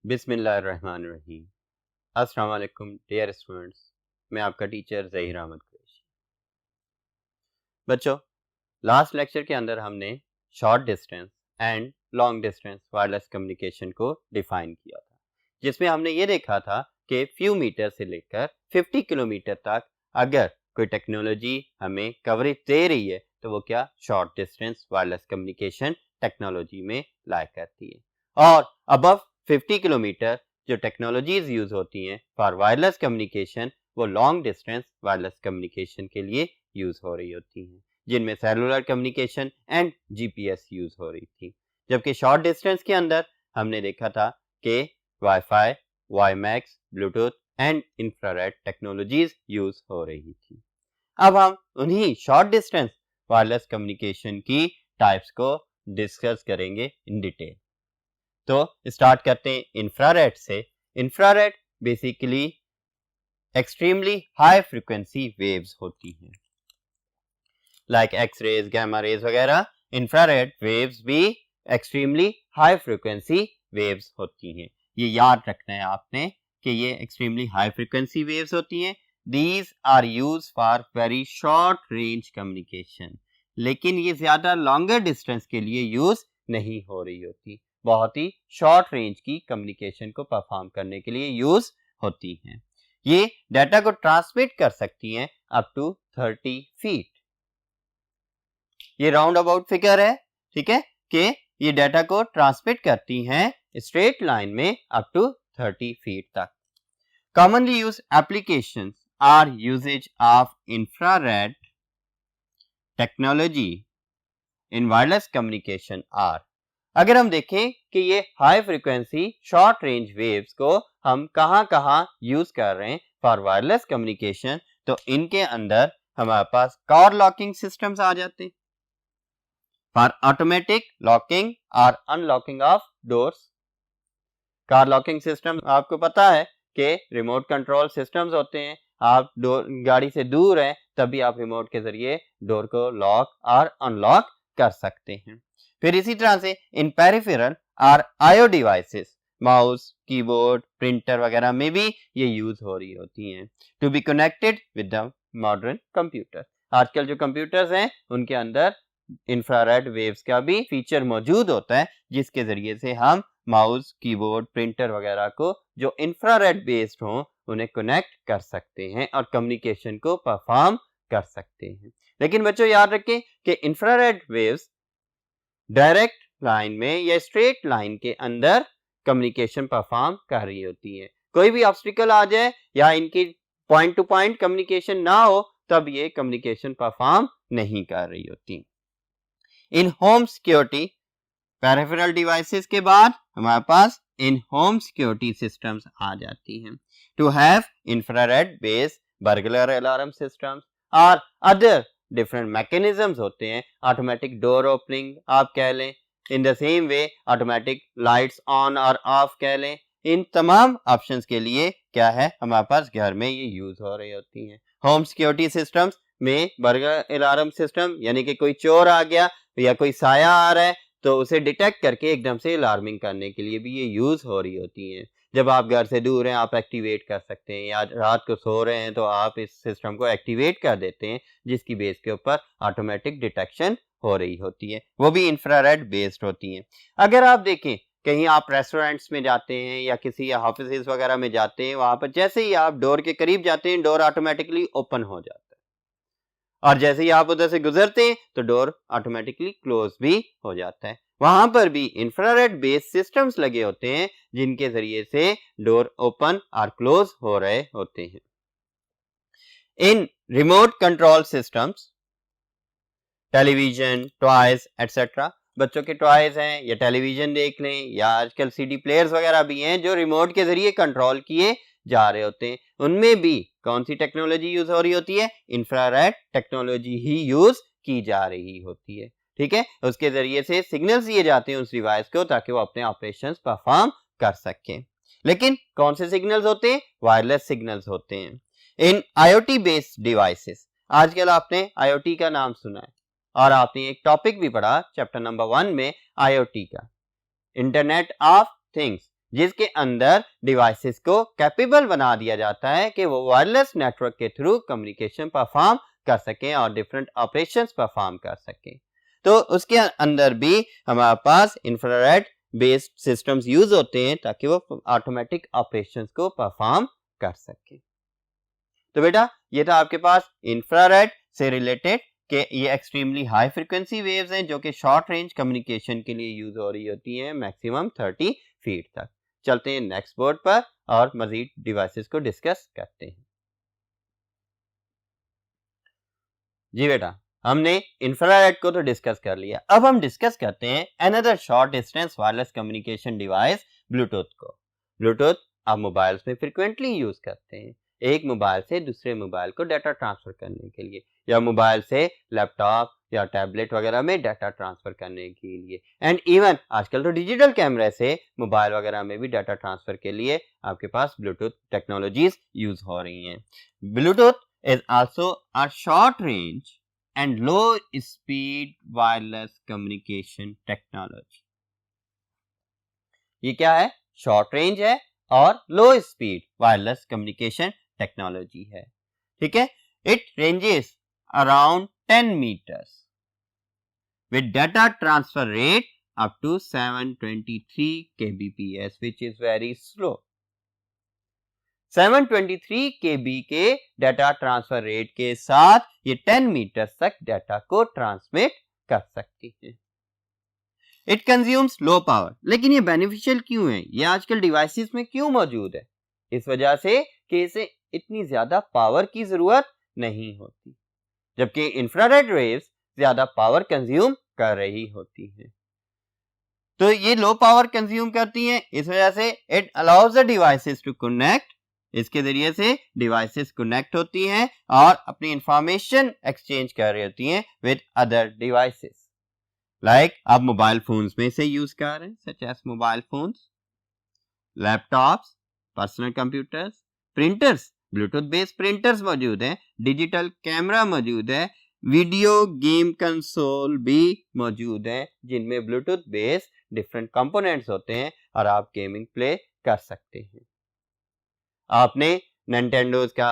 बिस्मिल्लाहिर्रहमानिर्रहीम। अस्सलाम वालेकुम डियर स्टूडेंट्स, मैं आपका टीचर ज़हीर अहमद कुरैशी। बच्चों, लास्ट लेक्चर के अंदर हमने short distance and long distance wireless communication को डिफाइन किया था, जिसमें हमने ये देखा था कि फ्यू मीटर से लेकर 50 किलोमीटर तक अगर कोई टेक्नोलॉजी हमें कवरेज दे रही है तो वो क्या short distance wireless communication technology में लाया करती है। और अबव 50 किलोमीटर जो टेक्नोलॉजीज यूज होती हैं फॉर वायरलेस कम्युनिकेशन, वो लॉन्ग डिस्टेंस वायरलेस कम्युनिकेशन के लिए यूज हो रही होती हैं, जिनमें cellular communication and GPS use हो रही थी। जबकि शॉर्ट डिस्टेंस के अंदर हमने देखा था कि WiFi, WiMAX, Bluetooth and infrared technologies use हो रही थी। अब हम उन्हीं शॉर्ट डिस्टेंस वायरलेस कम्युनिकेशन की टाइप्स को डिस्कस करेंगे इन डिटेल। तो स्टार्ट करते हैं इंफ्रारेड से। Infrared basically extremely high frequency waves होती हैं, like X rays, gamma rays वगैरह। इंफ्रारेड वेव्स भी एक्सट्रीमली हाई फ्रीक्वेंसी वेव्स होती हैं। ये याद रखना है आपने कि ये एक्सट्रीमली हाई फ्रीक्वेंसी वेव्स होती हैं। These are use for very short range communication, लेकिन ये ज्यादा लॉन्गर डिस्टेंस के लिए यूज नहीं हो रही होती, बहुत ही शॉर्ट रेंज की कम्युनिकेशन को परफॉर्म करने के लिए यूज होती हैं। ये डाटा को ट्रांसमिट कर सकती हैं अप टू 30 फीट। ये राउंड अबाउट फिगर है, ठीक है, कि ये डाटा को ट्रांसमिट करती हैं स्ट्रेट लाइन में अप टू 30 फीट तक। Commonly use applications are uses of infrared technology in wireless communication are. अगर हम देखें कि ये high frequency short range waves को हम कहां यूज कर रहे हैं फॉर वायरलेस कम्युनिकेशन, तो इनके अंदर हमारे पास कार लॉकिंग सिस्टम्स आ जाते हैं फॉर ऑटोमेटिक लॉकिंग और unlocking of doors. Car locking system आपको पता है कि रिमोट कंट्रोल सिस्टम्स होते हैं। आप गाड़ी से दूर हैं तभी आप रिमोट के जरिए डोर को लॉक और अनलॉक कर सकते हैं। फिर इसी तरह से इन पेरिफेरल और IO devices, mouse, keyboard, printer वगैरह में भी ये यूज हो रही होती हैं to be connected with the modern computer. आजकल जो कंप्यूटर्स हैं उनके अंदर इंफ्रारेड वेव्स का भी फीचर मौजूद होता है, जिसके जरिए से हम माउस, कीबोर्ड, प्रिंटर वगैरह को जो इंफ्रारेड बेस्ड हो उन्हें कनेक्ट कर सकते हैं और कम्युनिकेशन को परफॉर्म कर सकते हैं। लेकिन बच्चों याद रखें कि इंफ्रारेड वेव्स डायरेक्ट लाइन में या स्ट्रेट लाइन के अंदर कम्युनिकेशन परफॉर्म कर रही होती है। कोई भी ऑब्स्टिकल आ जाए या इनकी पॉइंट टू पॉइंट कम्युनिकेशन ना हो तब ये कम्युनिकेशन परफॉर्म नहीं कर रही होती। इन होम सिक्योरिटी पेरिफेरल डिवाइसेस के बाद हमारे पास इन होम सिक्योरिटी सिस्टम्स आ जाती हैं to have infrared based burglar alarm systems और अदर डिफरेंट मैकेनिज्म्स होते हैं। ऑटोमेटिक डोर ओपनिंग आप कह लें, in the same way automatic lights on और ऑफ कह लें। इन तमाम ऑप्शंस के लिए क्या है हमारे पास घर में ये यूज हो रही होती हैं। होम सिक्योरिटी सिस्टम्स में बर्गलर अलार्म सिस्टम यानी कि कोई चोर आ गया या कोई साया आ रहा है तो उसे डिटेक्ट करके एकदम से अलार्मिंग करने के लिए भी ये यूज हो रही होती हैं। जब आप घर से दूर हैं आप एक्टिवेट कर सकते हैं, या रात को सो रहे हैं तो आप इस सिस्टम को एक्टिवेट कर देते हैं, जिसकी बेस के ऊपर ऑटोमेटिक डिटेक्शन हो रही होती है, वो भी इंफ्रारेड बेस्ड होती हैं। अगर आप देखें कहीं आप रेस्टोरेंट्स में जाते हैं या किसी ऑफिस वगैरह में जाते हैं, वहां पर जैसे ही आप डोर के करीब जाते हैं डोर ऑटोमेटिकली ओपन हो जाता है, और जैसे ही आप उधर से गुजरते हैं तो डोर ऑटोमेटिकली क्लोज भी हो जाता है। वहां पर भी इंफ्रारेड बेस्ड सिस्टम्स लगे होते हैं जिनके जरिए से डोर ओपन और क्लोज हो रहे होते हैं। इन remote control systems, television, toys etcetera, बच्चों के टॉयज हैं या टेलीविजन देख लें या आजकल सीडी प्लेयर्स वगैरह भी हैं जो रिमोट के जरिए कंट्रोल किए जा रहे होते हैं, उनमें भी कौन सी टेक्नोलॉजी यूज हो रही होती है? इंफ्रारेड टेक्नोलॉजी ही यूज की जा रही होती है। ठीक है, उसके जरिए से सिग्नल्स दिए जाते हैं उस डिवाइस को ताकि वो अपने ऑपरेशंस परफॉर्म कर सके। लेकिन कौन से सिग्नल्स होते हैं? वायरलेस सिग्नल्स होते हैं। इन आईओटी बेस्ड डिवाइसेस, आजकल आपने आईओटी का नाम सुना है और आपने एक टॉपिक भी पढ़ा चैप्टर नंबर 1 में आईओटी का, इंटरनेट ऑफ थिंग्स, जिसके अंदर डिवाइसेस को कैपेबल बना दिया जाता है कि वो वायरलेस नेटवर्क के थ्रू कम्युनिकेशन परफॉर्म कर सकें और डिफरेंट ऑपरेशंस परफॉर्म कर सकें। तो उसके अंदर भी हमारे पास इंफ्रारेड बेस्ड सिस्टम्स यूज होते हैं ताकि वो ऑटोमेटिक ऑपरेशंस को परफॉर्म कर सके। तो बेटा ये था आपके पास इंफ्रारेड से रिलेटेड कि ये एक्सट्रीमली हाई फ्रीक्वेंसी वेव्स हैं जो कि शॉर्ट रेंज कम्युनिकेशन के लिए यूज हो रही होती हैं मैक्सिमम 30 फीट तक। चलते हैं नेक्स्ट बोर्ड पर और मजीद डिवाइसेस को डिस्कस करते हैं। जी बेटा हमने इंफ्रारेड को तो डिस्कस कर लिया, अब हम डिस्कस करते हैं another short distance wireless communication device Bluetooth को। ब्लूटूथ आप मोबाइल्स में फ्रिक्वेंटली यूज करते हैं एक मोबाइल से दूसरे मोबाइल को डाटा ट्रांसफर करने के लिए या मोबाइल से लैपटॉप या टैबलेट वगैरह में डाटा ट्रांसफर करने के लिए एंड इवन आजकल तो डिजिटल कैमरे से मोबाइल वगैरह में भी डाटा ट्रांसफर के लिए आपके पास ब्लूटूथ टेक्नोलॉजीज यूज हो रही हैं। Bluetooth is also a short range and low speed wireless communication technology। ये क्या है? शॉर्ट रेंज है और लो स्पीड वायरलेस कम्युनिकेशन टेक्नोलॉजी है। ठीक है, it ranges around 10 meters with data transfer rate up to 723 kbps which is very slow। 723 kb के data transfer rate के साथ ये 10 मीटर तक डाटा को ट्रांसमिट कर सकती है। इट कंज्यूम्स लो पावर, लेकिन ये बेनिफिशियल क्यों है? ये आजकल डिवाइसेस में क्यों मौजूद है? इस वजह से कि इसे इतनी ज्यादा पावर की जरूरत नहीं होती, जबकि इंफ्रारेड वेव्स ज्यादा पावर कंज्यूम कर रही होती है। तो ये लो पावर कंज्यूम करती हैं, इस वजह से it allows the devices to connect. इसके जरिए से डिवाइसेस कनेक्ट होती हैं और अपनी इंफॉर्मेशन एक्सचेंज कर रही होती हैं विद अदर डिवाइसेस। लाइक आप मोबाइल फोन्स में से यूज कर रहे हैं such as mobile phones, laptops, personal computers, printers, Bluetooth based printers मौजूद हैं, डिजिटल कैमरा मौजूद है, वीडियो गेम कंसोल भी मौजूद हैं जिनमें ब्लूटूथ बेस्ड डिफरेंट कंपोनेंट्स होते हैं और आप गेमिंग प्ले कर सकते हैं। आपने निंटेंडोज का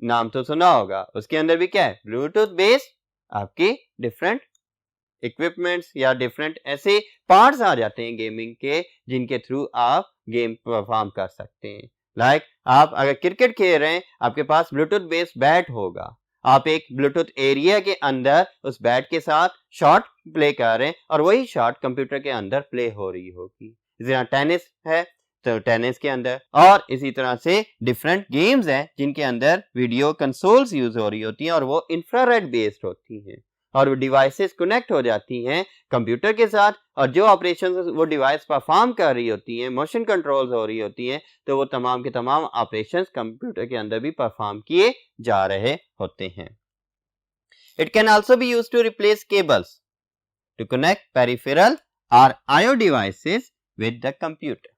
नाम तो सुना होगा, उसके अंदर भी क्या है? ब्लूटूथ बेस्ड आपकी डिफरेंट इक्विपमेंट्स या डिफरेंट ऐसे पार्ट्स आ जाते हैं गेमिंग के जिनके थ्रू आप गेम परफॉर्म कर सकते हैं। लाइक आप अगर क्रिकेट खेल रहे हैं, आपके पास ब्लूटूथ बेस्ड बैट होगा, आप एक ब्लूटूथ एरिया के अंदर उस बैट के साथ शॉट प्ले कर रहे हैं और वही शॉट कंप्यूटर के अंदर प्ले हो रही होगी। जरा टेनिस है तो टेनिस के अंदर, और इसी तरह से डिफरेंट गेम्स हैं जिनके अंदर वीडियो कंसोल्स यूज हो रही होती हैं और वो इंफ्रारेड बेस्ड होती हैं और वो डिवाइसेस कनेक्ट हो जाती हैं कंप्यूटर के साथ और जो ऑपरेशन वो डिवाइस परफॉर्म कर रही होती हैं, मोशन कंट्रोल्स हो रही होती हैं, तो वो तमाम के तमाम ऑपरेशंस कंप्यूटर के अंदर भी परफॉर्म किए जा रहे होते हैं। It can also be used to replace cables to connect peripheral और IO devices with the computer.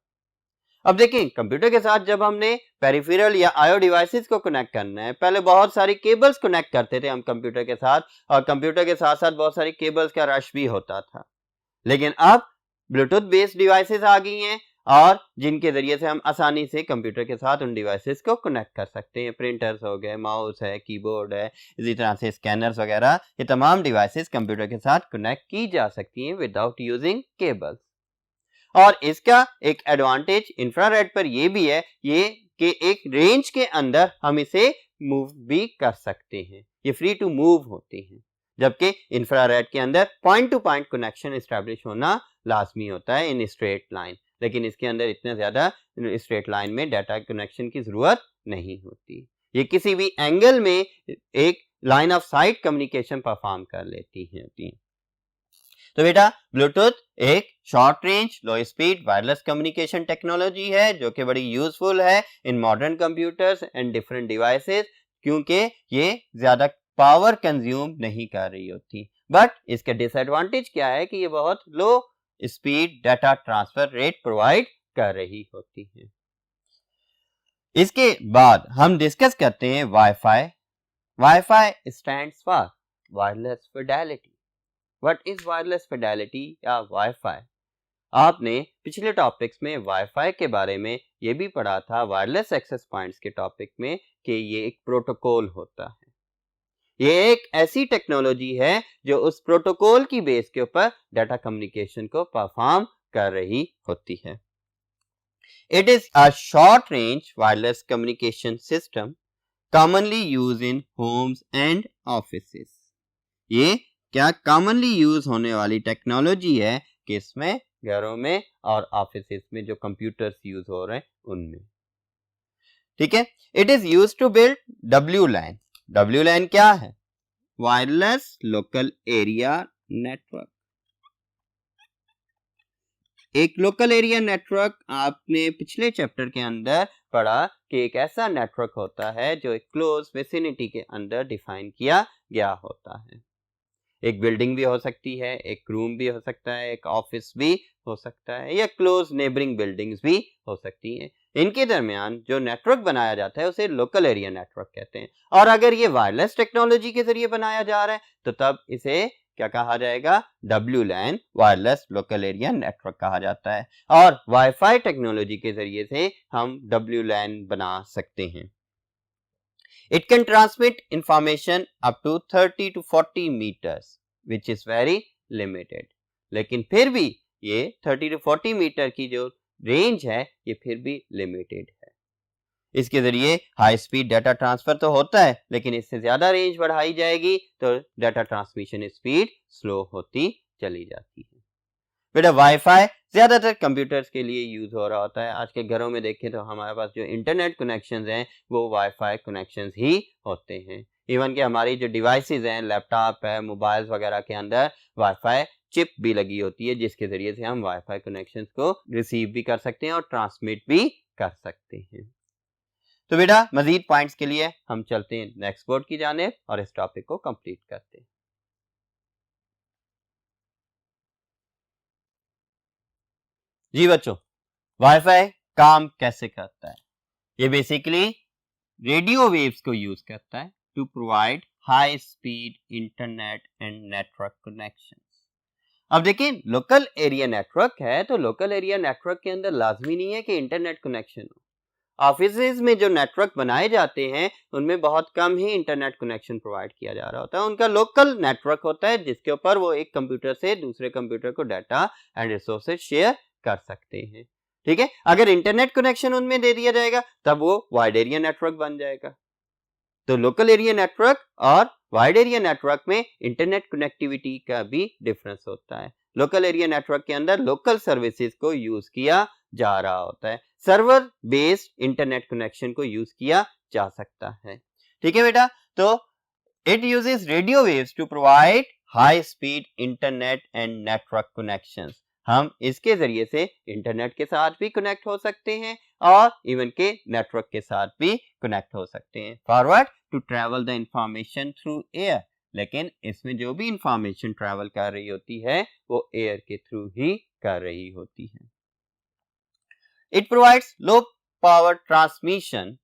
अब देखें, कंप्यूटर के साथ जब हमने पेरिफेरल या आईओ डिवाइसेस को कनेक्ट करना है, पहले बहुत सारी केबल्स कनेक्ट करते थे हम कंप्यूटर के साथ और कंप्यूटर के साथ साथ बहुत सारी केबल्स का रश भी होता था। लेकिन अब ब्लूटूथ बेस्ड डिवाइसेस आ गई हैं और जिनके जरिए से हम आसानी से कंप्यूटर के साथ उन डिवाइसेस को कनेक्ट कर सकते हैं। प्रिंटर्स हो गए, माउस है, कीबोर्ड है, इसी तरह से स्कैनर्स वगैरह, ये तमाम डिवाइसेस कंप्यूटर के साथ कनेक्ट की जा सकती हैं विदाउट यूजिंग केबल्स। और इसका एक एडवांटेज इंफ्रारेड पर यह भी है ये कि एक रेंज के अंदर हम इसे मूव भी कर सकते हैं, ये फ्री टू मूव होती हैं, जबकि इंफ्रारेड के अंदर point two point connection establish होना लाजमी होता है इन स्ट्रेट लाइन, लेकिन इसके अंदर इतना ज्यादा स्ट्रेट लाइन में डाटा कनेक्शन की जरूरत नहीं होती। ये किसी भी एंगल में एक line of site communication perform कर लेती हैं। तो बेटा ब्लूटूथ एक शॉर्ट रेंज लो स्पीड वायरलेस कम्युनिकेशन टेक्नोलॉजी है जो कि बड़ी यूजफुल है in modern computers and different devices, क्योंकि ये ज्यादा पावर कंज्यूम नहीं कर रही होती। बट इसका डिसएडवांटेज क्या है कि ये बहुत लो speed data transfer rate provide कर रही होती है। इसके बाद हम डिस्कस करते हैं wifi. Wifi stands for wireless Fidelity. What is wireless fidelity या Wi-Fi? आपने पिछले टॉपिक्स में वाईफाई के बारे में ये भी पढ़ा था वायरलेस एक्सेस पॉइंट्स के टॉपिक में कि ये एक प्रोटोकॉल होता है। ये एक ऐसी टेक्नोलॉजी है जो उस प्रोटोकॉल की बेस के ऊपर डाटा कम्युनिकेशन को परफॉर्म कर रही होती है। It is a short range wireless communication system commonly use in homes and offices. ये क्या कॉमनली यूज होने वाली टेक्नोलॉजी है कि इसमें घरों में और ऑफिसेस में जो कंप्यूटर्स यूज हो रहे हैं उनमें। ठीक है, it is use to build WLAN। WLAN क्या है? Wireless local area network. एक लोकल एरिया नेटवर्क आपने पिछले चैप्टर के अंदर पढ़ा कि एक ऐसा नेटवर्क होता है जो एक क्लोज विसिनिटी के अंदर डिफाइन किया गया होता है। एक बिल्डिंग भी हो सकती है, एक रूम भी हो सकता है, एक ऑफिस भी हो सकता है, या क्लोज नेबरिंग बिल्डिंग्स भी हो सकती हैं। इनके दरमियान जो नेटवर्क बनाया जाता है उसे लोकल एरिया नेटवर्क कहते हैं। और अगर ये वायरलेस टेक्नोलॉजी के जरिए बनाया जा रहा है तो तब इसे क्या कहा जाएगा? WLAN, wireless local area network कहा जाता है। और वाईफाई टेक्नोलॉजी के जरिए से हम WLAN बना सकते हैं। It can transmit information up to 30 to 40 meters, which is very limited. लेकिन फिर भी ये 30 to 40 मीटर की जो रेंज है ये फिर भी लिमिटेड है। इसके जरिए हाई स्पीड डाटा ट्रांसफर तो होता है, लेकिन इससे ज्यादा रेंज बढ़ाई जाएगी तो डाटा ट्रांसमिशन स्पीड स्लो होती चली जाती है। बेटा वाईफाई ज्यादातर कंप्यूटर्स के लिए यूज हो रहा होता है। आज के घरों में देखें तो हमारे पास जो इंटरनेट कनेक्शंस हैं वो वाईफाई कनेक्शंस ही होते हैं। इवन कि हमारी जो डिवाइसेस हैं, लैपटॉप है, मोबाइल्स वगैरह के अंदर वाईफाई चिप भी लगी होती है जिसके जरिए से हम वाईफाई कनेक्शंस को रिसीव भी कर सकते हैं और ट्रांसमिट भी कर सकते हैं। तो बेटा मजीद पॉइंट्स के लिए हम चलते हैं नेक्स्ट बोर्ड की जानिब और इस टॉपिक को कंप्लीट करते हैं। जी बच्चों, वाईफाई काम कैसे करता है? ये बेसिकली रेडियो वेव्स को यूज करता है to provide high speed internet and network connection. अब देखिए, लोकल एरिया नेटवर्क है तो लोकल एरिया नेटवर्क के अंदर लाजमी नहीं है कि इंटरनेट कनेक्शन हो। ऑफिसेज में जो नेटवर्क बनाए जाते हैं उनमें बहुत कम ही इंटरनेट कनेक्शन प्रोवाइड किया जा रहा होता है। उनका लोकल नेटवर्क होता है जिसके ऊपर वो एक कंप्यूटर से दूसरे कंप्यूटर को डाटा एंड रिसोर्सेज शेयर कर सकते हैं। ठीक है, अगर इंटरनेट कनेक्शन उनमें दे दिया जाएगा तब वो वाइड एरिया नेटवर्क बन जाएगा। तो लोकल एरिया नेटवर्क और वाइड एरिया नेटवर्क में इंटरनेट कनेक्टिविटी का भी डिफरेंस होता है। लोकल एरिया नेटवर्क के अंदर लोकल सर्विसेज को यूज किया जा रहा होता है, सर्वर बेस्ड इंटरनेट कनेक्शन को यूज किया जा सकता है। ठीक है बेटा, तो it uses radio waves to provide high speed internet and network connections. हम इसके जरिए से इंटरनेट के साथ भी कनेक्ट हो सकते हैं और इवन के नेटवर्क के साथ भी कनेक्ट हो सकते हैं। Forward to travel the information through air, लेकिन इसमें जो भी इंफॉर्मेशन ट्रेवल कर रही होती है वो एयर के थ्रू ही कर रही होती है। It provides low power transmission.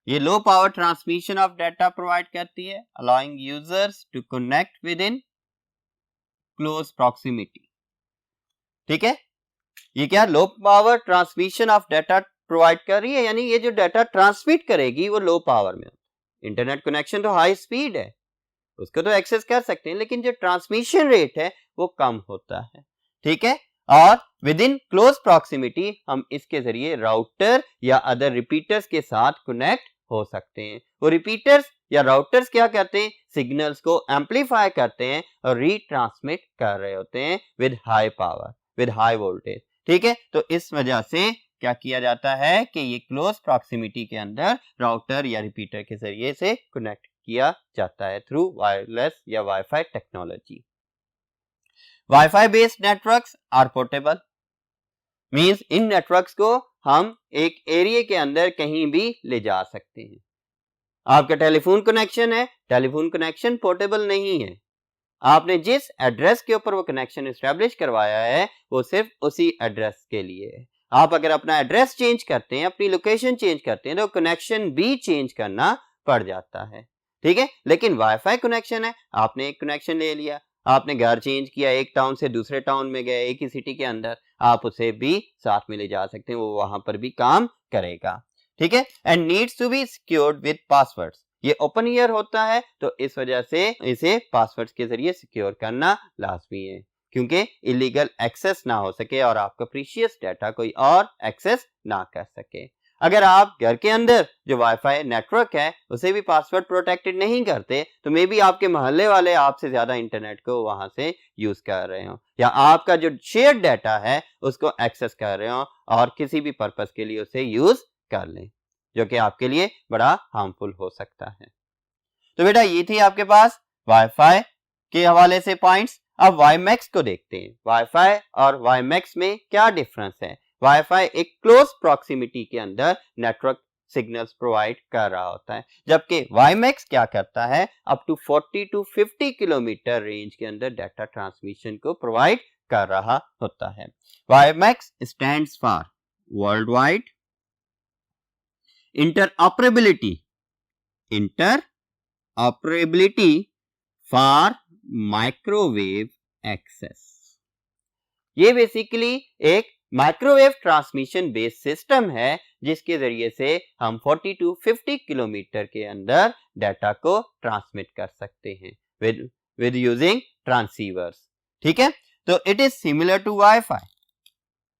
ये low power transmission of data provide करती है, allowing users to connect with in close proximity. ठीक है, ये क्या low power transmission of data provide कर रही है, यानी ये जो डाटा ट्रांसमिट करेगी वो लो पावर में। इंटरनेट कनेक्शन तो हाई स्पीड है, उसको तो एक्सेस कर सकते हैं, लेकिन जो ट्रांसमिशन रेट है वो कम होता है। ठीक है, और विद इन क्लोज प्रॉक्सिमिटी हम इसके जरिए राउटर या अदर रिपीटर्स के साथ कनेक्ट हो सकते हैं। वो रिपीटर्स या राउटर्स क्या करते हैं? सिग्नल्स को एम्पलीफाई करते हैं और रीट्रांसमिट कर रहे होते हैं with high power, with high voltage. ठीक है, तो इस वजह से क्या किया जाता है कि ये क्लोज प्रॉक्सिमिटी के अंदर राउटर या रिपीटर के जरिए से कनेक्ट किया जाता है थ्रू वायरलेस या WiFi technology. WiFi based networks are portable, means इन नेटवर्क्स को हम एक एरिया के अंदर कहीं भी ले जा सकते हैं। आपका टेलीफोन कनेक्शन है, टेलीफोन कनेक्शन पोर्टेबल नहीं है। आपने जिस एड्रेस के ऊपर वो कनेक्शन एस्टेब्लिश करवाया है वो सिर्फ उसी एड्रेस के लिए है। आप अगर अपना एड्रेस चेंज करते हैं, अपनी लोकेशन चेंज करते हैं तो कनेक्शन भी चेंज करना पड़ जाता है। ठीक है, लेकिन वाईफाई कनेक्शन है, आपने एक कनेक्शन ले लिया, आपने घर चेंज किया, एक टाउन से दूसरे टाउन में गए, एक ही सिटी के अंदर, आप उसे भी साथ में ले जा सकते हैं, वो वहां पर भी काम करेगा। ठीक है, and needs to be secured with passwords. ये ओपन ईयर होता है तो इस वजह से इसे पासवर्ड्स के जरिए सिक्योर करना लाजमी है, क्योंकि इलीगल एक्सेस ना हो सके और आपका प्रीशियस डाटा कोई और एक्सेस ना कर सके। अगर आप घर के अंदर जो वाईफाई नेटवर्क है उसे भी पासवर्ड प्रोटेक्टेड नहीं करते तो मे बी आपके मोहल्ले वाले आपसे ज्यादा इंटरनेट को वहां से यूज कर रहे हो, या आपका जो शेयर डाटा है उसको एक्सेस कर रहे हो और किसी भी पर्पस के लिए उसे यूज कर लें, जो कि आपके लिए बड़ा हार्मफुल हो सकता है। तो बेटा ये थी आपके पास वाईफाई के हवाले से पॉइंट्स। अब वाईमैक्स को देखते हैं, वाईफाई और वाईमैक्स में क्या डिफरेंस है। वाईफाई एक क्लोज प्रॉक्सिमिटी के अंदर नेटवर्क सिग्नल्स प्रोवाइड कर रहा होता है, जबकि वाईमैक्स क्या करता है, up to 40 to 50 kilometre range के अंदर डाटा ट्रांसमिशन को प्रोवाइड कर रहा होता है। WiMAX stands for world wide interoperability for microwave access. ये बेसिकली एक माइक्रोवेव ट्रांसमिशन बेस्ड सिस्टम है जिसके जरिए से हम 40 to 50 किलोमीटर के अंदर डाटा को ट्रांसमिट कर सकते हैं विद यूजिंग ट्रांसीवर्स। ठीक है, तो it is similar to WiFi,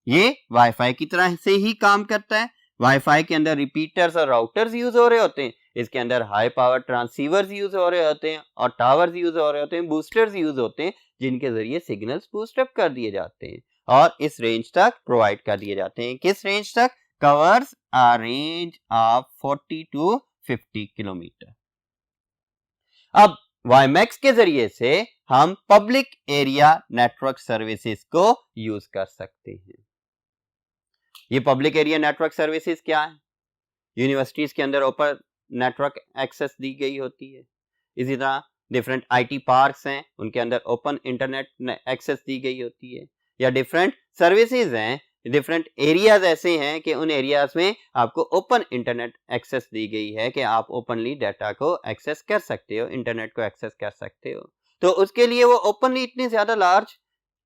ये वाईफाई की तरह से ही काम करता है। वाईफाई के अंदर रिपीटर्स और राउटर्स यूज हो रहे होते हैं, इसके अंदर हाई पावर ट्रांसीवर्स यूज हो रहे होते हैं और टावर्स यूज हो रहे होते हैं, बूस्टर्स यूज होते हैं जिनके जरिए सिग्नल्स बूस्ट अप कर दिए जाते हैं और इस रेंज तक प्रोवाइड कर दिए जाते हैं। किस रेंज तक? Covers a range of 40 to 50 kilometre. अब वाईमैक्स के जरिए से हम पब्लिक एरिया नेटवर्क सर्विसेज को यूज कर सकते हैं। ये पब्लिक एरिया नेटवर्क सर्विसेज क्या है? यूनिवर्सिटीज के अंदर ओपन नेटवर्क एक्सेस दी गई होती है, इसी तरह डिफरेंट आईटी पार्क्स हैं उनके अंदर ओपन इंटरनेट एक्सेस दी गई होती है, या डिफरेंट सर्विसेज हैं, डिफरेंट एरियाज ऐसे हैं कि उन एरियाज में आपको ओपन इंटरनेट एक्सेस दी गई है कि आप ओपनली डाटा को एक्सेस कर सकते हो, इंटरनेट को एक्सेस कर सकते हो। तो उसके लिए वो ओपनली इतने ज्यादा लार्ज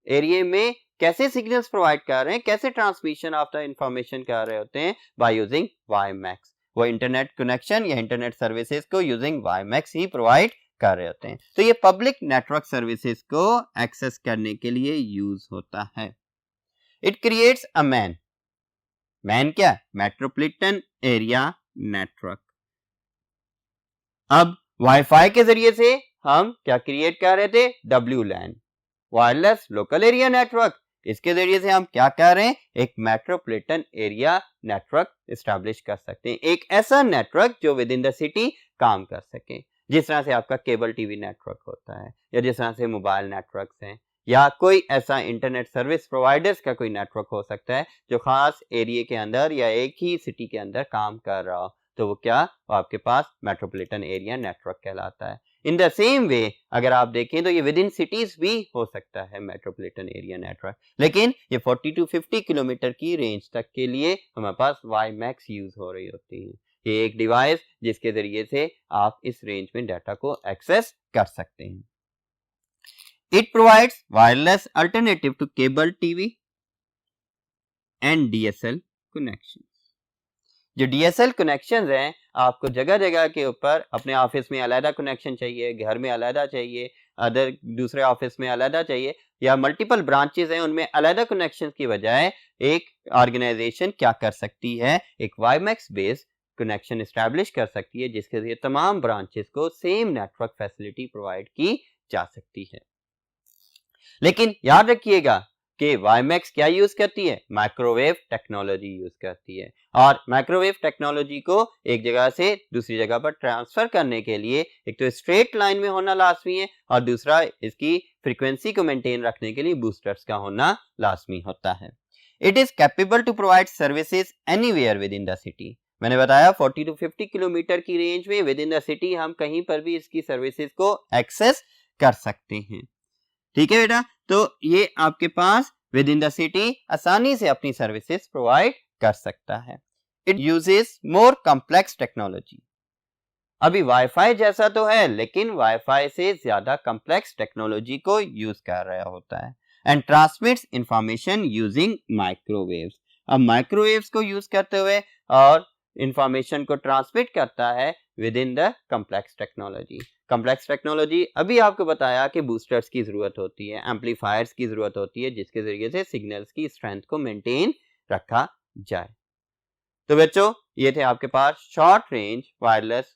एरिया में कैसे सिग्नल्स प्रोवाइड कर रहे हैं, कैसे ट्रांसमिशन ऑफ द इंफॉर्मेशन कर रहे होते हैं? By using WiMAX. वो इंटरनेट कनेक्शन या इंटरनेट सर्विसेज को यूजिंग वाईमैक्स ही प्रोवाइड कर रहे होते हैं। तो ये पब्लिक नेटवर्क सर्विसेज को एक्सेस करने के लिए यूज होता है। इट क्रिएट्स अ मैन क्या? Metropolitan area network. अब वाईफाई के जरिए से हम क्या क्रिएट कर रहे थे? WLAN, wireless local area network. इसके जरिए से हम क्या कर रहे हैं? एक मेट्रोपॉलिटन एरिया नेटवर्क एस्टैब्लिश कर सकते हैं, एक ऐसा नेटवर्क जो विद इन द सिटी काम कर सके, जिस तरह से आपका केबल टीवी नेटवर्क होता है, या जिस तरह से मोबाइल नेटवर्क्स हैं, या कोई ऐसा इंटरनेट सर्विस प्रोवाइडर्स का कोई नेटवर्क हो सकता है जो खास एरिया के अंदर या एक ही सिटी के अंदर काम कर रहा हो, तो वो क्या? वो आपके पास मेट्रोपॉलिटन एरिया नेटवर्क कहलाता है। इन द सेम वे अगर आप देखें तो ये विद इन सिटीज भी हो सकता है मेट्रोपॉलिटन एरिया नेटवर्क, लेकिन ये 40 to 50 किलोमीटर की रेंज तक के लिए हमारे पास वाईमैक्स यूज हो रही होती है। ये एक डिवाइस जिसके जरिए से आप इस रेंज में डाटा को एक्सेस कर सकते हैं। It provides wireless alternative to cable TV and DSL connection. जो DSL कनेक्शन हैं, आपको जगह जगह के ऊपर अपने ऑफिस में अलग कनेक्शन चाहिए, घर में अलग चाहिए, अदर दूसरे ऑफिस में अलग चाहिए, या मल्टीपल ब्रांचेस हैं उनमें अलग कनेक्शन की बजाय एक ऑर्गेनाइजेशन क्या कर सकती है? एक वाईमैक्स बेस्ड कनेक्शन एस्टैब्लिश कर सकती है जिसके जरिए तमाम ब्रांचेस को सेम नेटवर्क फैसिलिटी प्रोवाइड की जा सकती है। लेकिन याद रखिएगा कि वाईमैक्स क्या यूज करती है? माइक्रोवेव टेक्नोलॉजी यूज करती है, और माइक्रोवेव टेक्नोलॉजी को एक जगह से दूसरी जगह पर ट्रांसफर करने के लिए एक तो स्ट्रेट लाइन में होना लाजमी है, और दूसरा इसकी फ्रीक्वेंसी को मेंटेन रखने के लिए बूस्टर्स का होना लाजमी होता है। It is capable to provide services anywhere within the city. मैंने बताया 40 to 50 किलोमीटर की रेंज में विद इन द सिटी हम कहीं पर भी इसकी सर्विसेज को एक्सेस कर सकते हैं। ठीक है बेटा, तो ये आपके पास विद इन द सिटी आसानी से अपनी सर्विसेज प्रोवाइड कर सकता है। It uses more complex technology. अभी वाईफाई जैसा तो है, लेकिन वाईफाई से ज्यादा कॉम्प्लेक्स टेक्नोलॉजी को यूज कर रहा होता है। And transmits information using microwaves. अब माइक्रोवेव्स को यूज करते हुए और इंफॉर्मेशन को ट्रांसमिट करता है with in the complex technology. Complex technology अभी आपको बताया कि बूस्टर्स की जरूरत होती है, एम्पलीफायर्स की जरूरत होती है, जिसके जरिए से सिग्नल्स की स्ट्रेंथ को मेंटेन रखा जाए। तो बच्चों, ये थे आपके पास शॉर्ट रेंज वायरलेस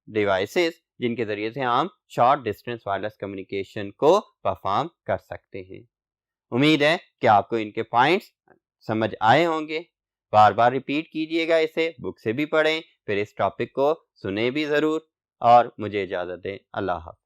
डिवाइसेस जिनके जरिए से हम शॉर्ट डिस्टेंस वायरलेस कम्युनिकेशन को परफॉर्म कर सकते हैं। उम्मीद है कि आपको इनके पॉइंट्स समझ आए होंगे। बार बार रिपीट कीजिएगा, इसे बुक से भी पढ़ें, फिर इस टॉपिक को सुने भी जरूर, और मुझे इजाजत दें। अल्लाह हाफ़िज़।